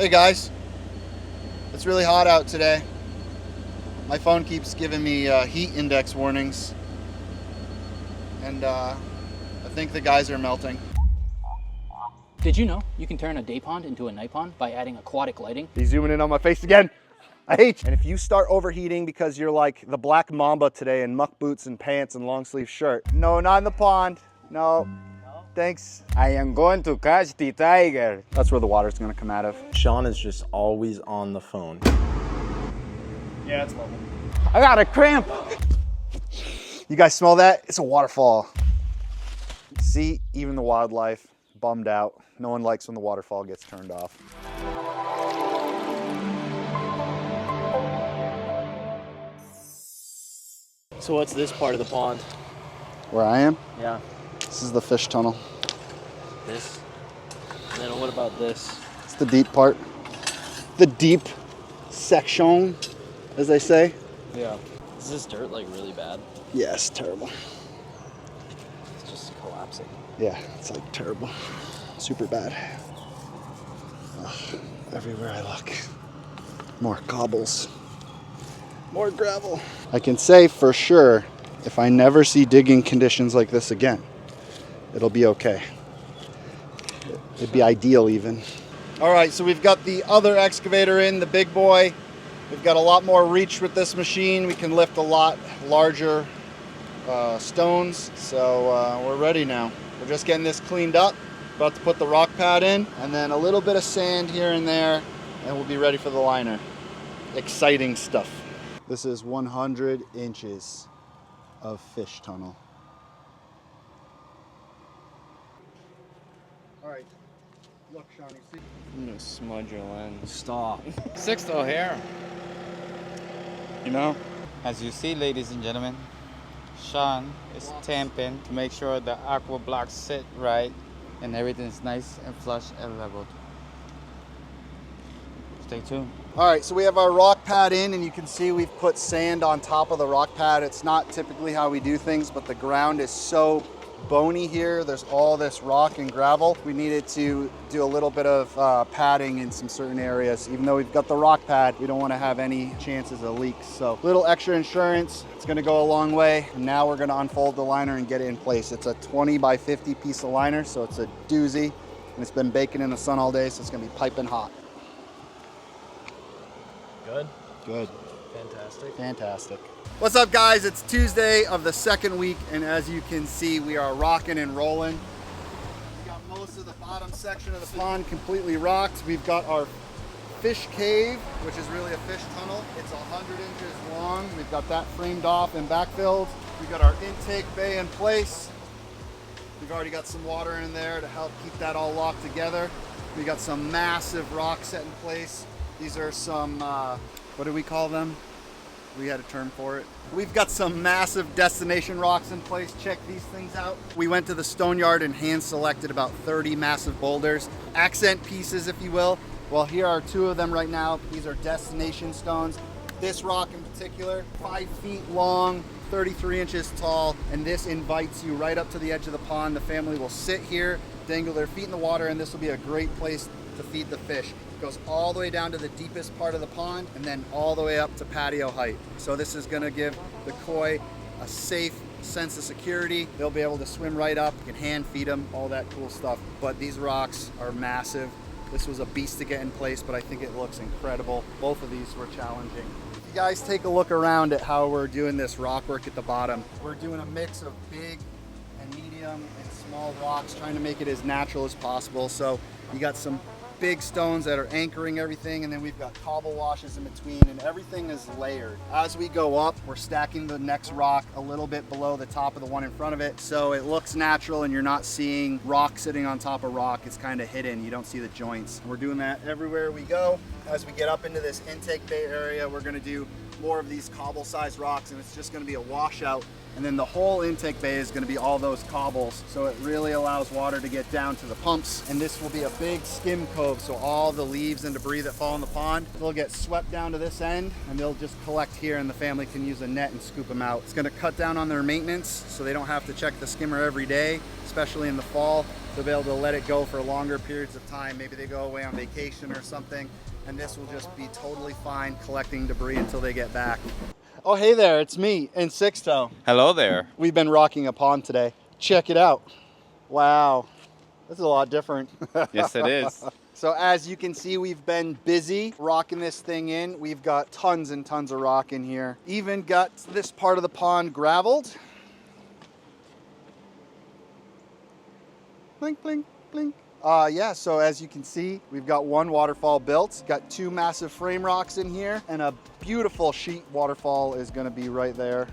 Hey guys, it's really hot out today. My phone keeps giving me heat index warnings, and I think the guys are melting. Did you know you can turn a day pond into a night pond by adding aquatic lighting? He's zooming in on my face again. I hate you. And if you start overheating because you're like the black mamba today in muck boots and pants and long sleeve shirt, no, not in the pond. No. Thanks. I am going to catch the tiger. That's where the water's gonna come out of. Sean is just always on the phone. Yeah, it's level. I got a cramp. You guys smell that? It's a waterfall. See, even the wildlife bummed out. No one likes when the waterfall gets turned off. So what's this part of the pond? Where I am? Yeah, This is the fish tunnel. this. And then what about this? It's the deep part. The deep section, as they say. Yeah. Is this dirt like really bad? Yes, terrible. It's just collapsing. Yeah, it's like terrible. Super bad. Ugh, everywhere I look. More cobbles. More gravel. I can say for sure, if I never see digging conditions like this again, it'll be okay. It'd be ideal even. All right, so we've got the other excavator in, the big boy. We've got a lot more reach with this machine. We can lift a lot larger stones. So we're ready now. We're just getting this cleaned up. About to put the rock pad in, and then a little bit of sand here and there, and we'll be ready for the liner. Exciting stuff. This is 100 inches of fish tunnel. All right, look, Sean, you see? I'm gonna smudge your lens. Stop. Sixto here. You know? As you see, ladies and gentlemen, Sean is tamping to make sure the aqua blocks sit right and everything's nice and flush and leveled. Stay tuned. All right, so we have our rock pad in, and you can see we've put sand on top of the rock pad. It's not typically how we do things, but the ground is so bony here. There's all this rock and gravel. We needed to do a little bit of padding in some certain areas. Even though we've got the rock pad, we don't want to have any chances of leaks. So little extra insurance, it's going to go a long way. And now we're going to unfold the liner and get it in place. It's a 20 by 50 piece of liner, so it's a doozy. And it's been baking in the sun all day, so it's going to be piping hot. Good. Good. Fantastic. Fantastic. What's up, guys? It's Tuesday of the second week, and as you can see, we are rocking and rolling. We got most of the bottom section of the pond completely rocked. We've got our fish cave, which is really a fish tunnel. It's 100 inches long. We've got that framed off and backfilled. We've got our intake bay in place. We've already got some water in there to help keep that all locked together. We got some massive rocks set in place. These are some, what do we call them? We had a term for it. We've got some massive destination rocks in place. Check these things out. We went to the stone yard and hand selected about 30 massive boulders, accent pieces, if you will. Well, here are two of them right now. These are destination stones. This rock in particular, 5 feet long, 33 inches tall, and this invites you right up to the edge of the pond. The family will sit here, dangle their feet in the water, and this will be a great place to feed the fish. It goes all the way down to the deepest part of the pond and then all the way up to patio height. So this is gonna give the koi a safe sense of security. They'll be able to swim right up, you can hand feed them, all that cool stuff. But these rocks are massive. This was a beast to get in place, but I think it looks incredible. Both of these were challenging. If you guys take a look around at how we're doing this rock work at the bottom, we're doing a mix of big and medium and small rocks, trying to make it as natural as possible. So you got some big stones that are anchoring everything, and then we've got cobble washes in between, and everything is layered. As we go up, we're stacking the next rock a little bit below the top of the one in front of it, so it looks natural and you're not seeing rock sitting on top of rock. It's kind of hidden. You don't see the joints. We're doing that everywhere we go. As we get up into this intake bay area, we're gonna do more of these cobble-sized rocks, and it's just gonna be a washout. And then the whole intake bay is gonna be all those cobbles. So it really allows water to get down to the pumps. And this will be a big skim cove. So all the leaves and debris that fall in the pond, they'll get swept down to this end and they'll just collect here, and the family can use a net and scoop them out. It's gonna cut down on their maintenance so they don't have to check the skimmer every day, especially in the fall. They'll be able to let it go for longer periods of time. Maybe they go away on vacation or something, and this will just be totally fine collecting debris until they get back. Oh, hey there, it's me and Sixto. Hello there. We've been rocking a pond today. Check it out. Wow, this is a lot different. Yes, it is. So as you can see, we've been busy rocking this thing in. We've got tons and tons of rock in here. Even got this part of the pond graveled. Blink, blink, blink. Yeah, so as you can see, we've got one waterfall built, got two massive frame rocks in here, and a beautiful sheet waterfall is gonna be right there.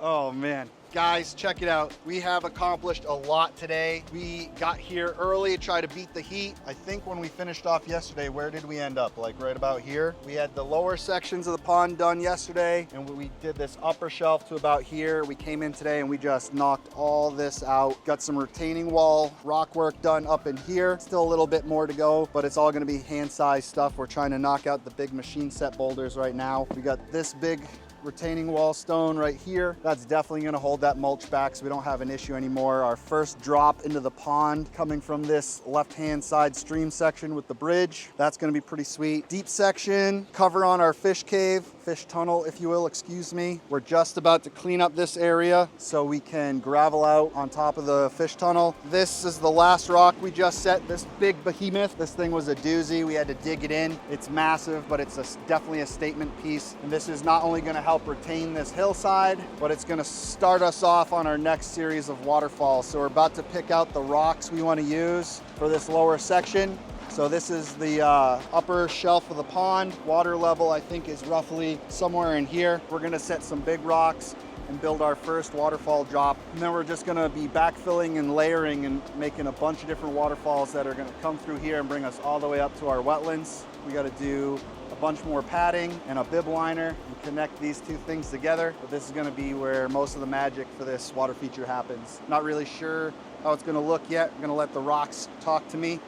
Oh man. Guys, check it out. We have accomplished a lot today. We got here early, tried to beat the heat. I think when we finished off yesterday, where did we end up? Like right about here. We had the lower sections of the pond done yesterday, and we did this upper shelf to about here. We came in today and we just knocked all this out. Got some retaining wall rock work done up in here. Still a little bit more to go, but it's all gonna be hand-sized stuff. We're trying to knock out the big machine set boulders right now. We got this big retaining wall stone right here. That's definitely gonna hold that mulch back so we don't have an issue anymore. Our first drop into the pond coming from this left-hand side stream section with the bridge. That's gonna be pretty sweet. Deep section, cover on our fish cave, fish tunnel, if you will, excuse me. We're just about to clean up this area so we can gravel out on top of the fish tunnel. This is the last rock we just set, this big behemoth. This thing was a doozy. We had to dig it in. It's massive, but it's definitely a statement piece. And this is not only gonna help retain this hillside, but it's gonna start us off on our next series of waterfalls. So we're about to pick out the rocks we wanna use for this lower section. So this is the upper shelf of the pond. Water level, I think, is roughly somewhere in here. We're gonna set some big rocks and build our first waterfall drop. And then we're just gonna be backfilling and layering and making a bunch of different waterfalls that are gonna come through here and bring us all the way up to our wetlands. We gotta do a bunch more padding and a bib liner and connect these two things together. But this is gonna be where most of the magic for this water feature happens. Not really sure how it's gonna look yet. I'm gonna let the rocks talk to me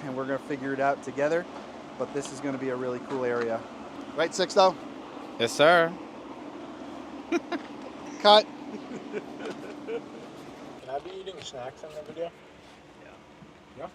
and we're gonna figure it out together. But this is gonna be a really cool area. Right, Sixto? Yes, sir. Cut. Can I be eating snacks in the video? Yeah.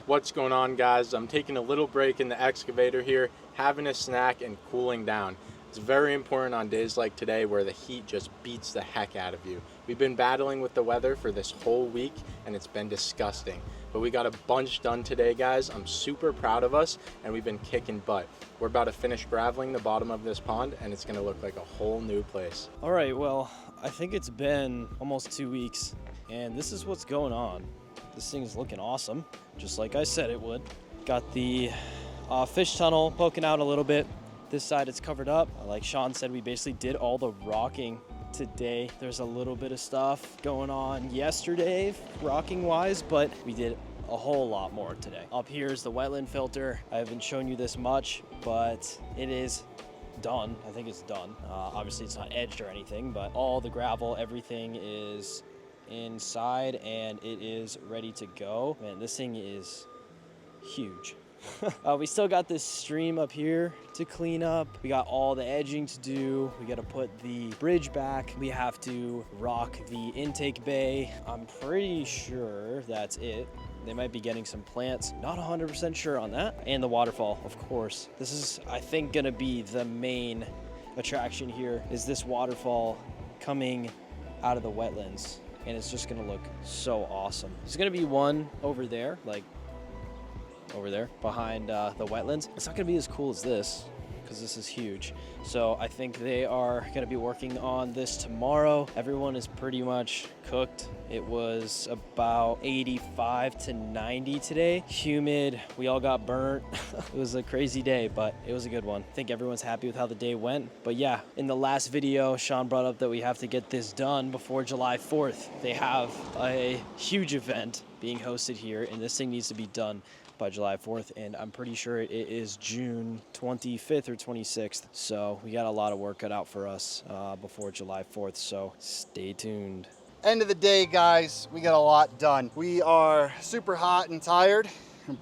What's going on, guys? I'm taking a little break in the excavator here, having a snack and cooling down. It's very important on days like today where the heat just beats the heck out of you. We've been battling with the weather for this whole week and it's been disgusting. But we got a bunch done today, guys. I'm super proud of us and we've been kicking butt. We're about to finish graveling the bottom of this pond and it's gonna look like a whole new place. All right, well, I think it's been almost 2 weeks and this is what's going on. This thing is looking awesome, just like I said it would. Got the fish tunnel poking out a little bit. This side it's covered up. Like Sean said, we basically did all the rocking today. There's a little bit of stuff going on yesterday, rocking wise, but we did a whole lot more today. Up here is the wetland filter. I haven't shown you this much, but it is done. I think it's done. Obviously it's not edged or anything, but all the gravel, everything is inside and it is ready to go. Man, this thing is huge. We still got this stream up here to clean up. We got all the edging to do. We got to put the bridge back. We have to rock the intake bay. I'm pretty sure that's it. They might be getting some plants. Not 100% sure on that. And the waterfall, of course. This is, I think, gonna be the main attraction here, is this waterfall coming out of the wetlands. And it's just gonna look so awesome. There's gonna be one over there, like over there behind the wetlands. It's not gonna be as cool as this because this is huge. So I think they are gonna be working on this tomorrow. Everyone is pretty much cooked. It was about 85 to 90 today. Humid, we all got burnt. It was a crazy day, but it was a good one. I think everyone's happy with how the day went. But yeah, in the last video, Sean brought up that we have to get this done before July 4th. They have a huge event being hosted here and this thing needs to be done by July 4th, and I'm pretty sure it is June 25th or 26th. So we got a lot of work cut out for us before July 4th, so stay tuned. End of the day, guys, we got a lot done. We are super hot and tired,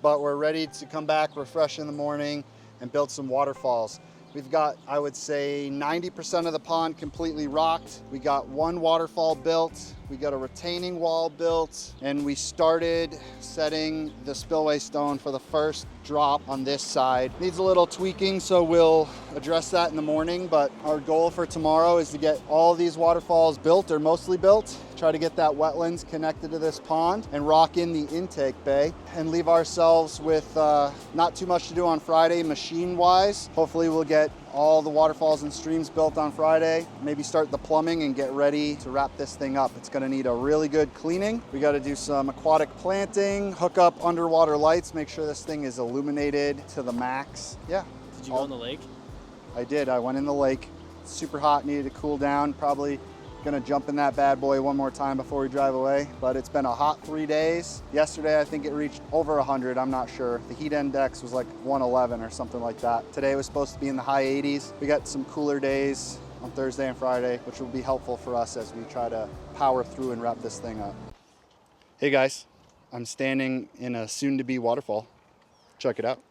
but we're ready to come back refreshed in the morning and build some waterfalls. We've got, I would say, 90% of the pond completely rocked. We got one waterfall built. We got a retaining wall built, and we started setting the spillway stone for the first drop on this side. Needs a little tweaking, so we'll address that in the morning, but our goal for tomorrow is to get all these waterfalls built, or mostly built, try to get that wetlands connected to this pond and rock in the intake bay and leave ourselves with not too much to do on Friday machine-wise. Hopefully we'll get all the waterfalls and streams built on Friday, maybe start the plumbing and get ready to wrap this thing up. It's gonna need a really good cleaning. We gotta do some aquatic planting, hook up underwater lights, make sure this thing is illuminated to the max. Yeah. Did you go in the lake? I did, I went in the lake. Super hot, needed to cool down. Probably gonna jump in that bad boy one more time before we drive away, but it's been a hot 3 days. Yesterday, I think it reached over 100, I'm not sure. The heat index was like 111 or something like that. Today was supposed to be in the high 80s. We got some cooler days on Thursday and Friday, which will be helpful for us as we try to power through and wrap this thing up. Hey guys, I'm standing in a soon-to-be waterfall. Check it out.